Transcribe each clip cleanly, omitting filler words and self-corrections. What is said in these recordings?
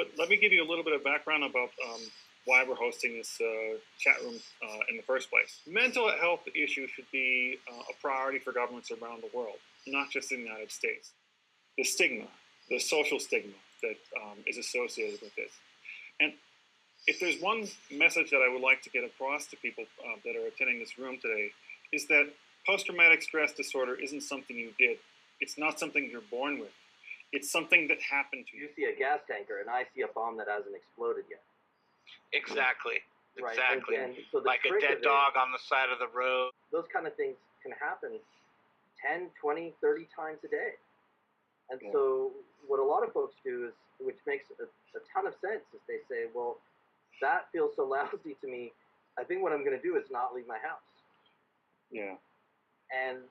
But let me give you a little bit of background about why we're hosting this chat room in the first place. Mental health issues should be a priority for governments around the world, not just in the United States. The stigma, the social stigma that is associated with this. And if there's one message that I would like to get across to people that are attending this room today, is that post-traumatic stress disorder isn't something you did. It's not something you're born with. It's something that happened to you. You see a gas tanker, and I see a bomb that hasn't exploded yet. Exactly. Right. Exactly. And so like a dead dog on the side of the road. Those kind of things can happen 10, 20, 30 times a day. And so what a lot of folks do is, which makes a ton of sense, is they say, well, that feels so lousy to me, I think what I'm going to do is not leave my house. Yeah. And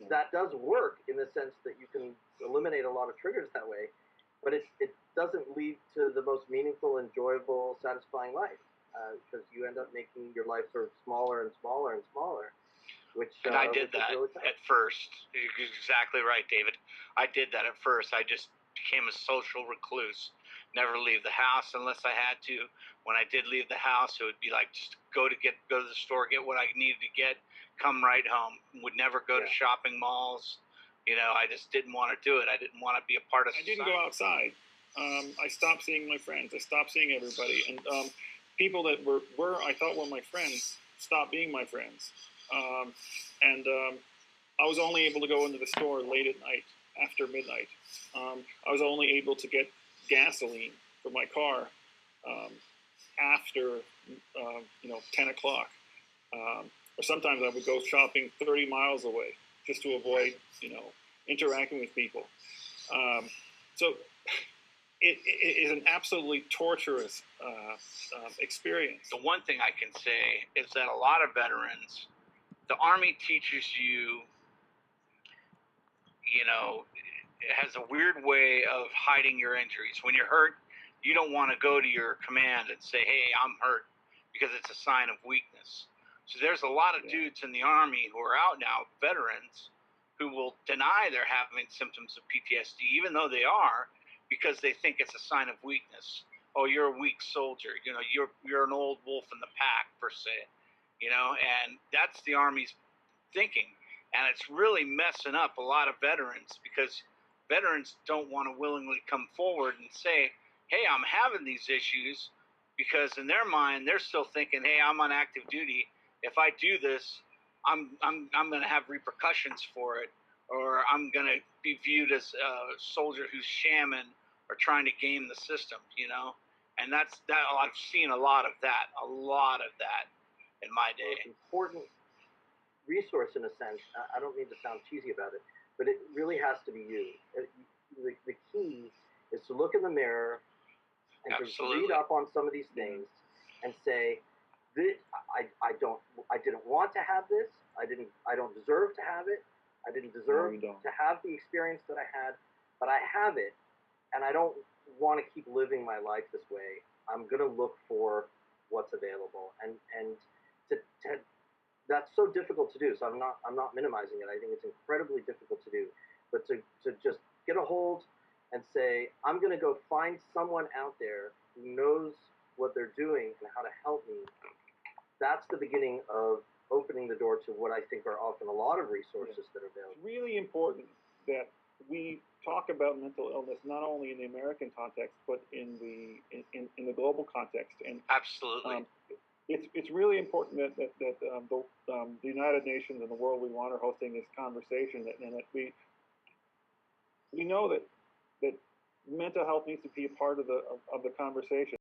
that does work in the sense that you can eliminate a lot of triggers that way, but it doesn't lead to the most meaningful, enjoyable, satisfying life, because you end up making your life sort of smaller and smaller and smaller. And I did that really at first. You're exactly right, David. I did that at first. I just became a social recluse. Never leave the house unless I had to. When I did leave the house, it would be like just go to the store, get what I needed to get, come right home. Would never go to shopping malls. You know, I just didn't want to do it. I didn't want to be a part of society. I didn't go outside. I stopped seeing my friends. I stopped seeing everybody. And people that were I thought were my friends stopped being my friends. I was only able to go into the store late at night, after midnight. I was only able to get gasoline for my car after 10 o'clock. Or sometimes I would go shopping 30 miles away just to avoid interacting with people. So it is an absolutely torturous experience. The one thing I can say is that a lot of veterans, the Army teaches you, it has a weird way of hiding your injuries. When you're hurt, you don't want to go to your command and say, hey, I'm hurt, because it's a sign of weakness. So there's a lot of dudes in the Army who are out now, veterans, who will deny they're having symptoms of PTSD, even though they are, because they think it's a sign of weakness. Oh, you're a weak soldier. You're an old wolf in the pack, per se. And that's the Army's thinking. And it's really messing up a lot of veterans, because veterans don't want to willingly come forward and say, hey, I'm having these issues, because in their mind, they're still thinking, hey, I'm on active duty. If I do this, I'm going to have repercussions for it, or I'm going to be viewed as a soldier who's shamming or trying to game the system, And I've seen a lot of that in my day. Well, important resource in a sense. I don't mean to sound cheesy about it, but it really has to be you. The key is to look in the mirror and to read up on some of these things and say, I didn't want to have this. I don't deserve to have it. I didn't deserve to have the experience that I had, but I have it, and I don't want to keep living my life this way. I'm going to look for what's available, and that's so difficult to do. So I'm not minimizing it. I think it's incredibly difficult to do, but to just get a hold and say, I'm going to go find someone out there who knows what they're doing and how to help me. That's the beginning of opening the door to what I think are often a lot of resources that are available. It's really important that we talk about mental illness not only in the American context, but in the global context. And absolutely. It's really important that the United Nations and the world we want are hosting this conversation, and that we know that mental health needs to be a part of the conversation.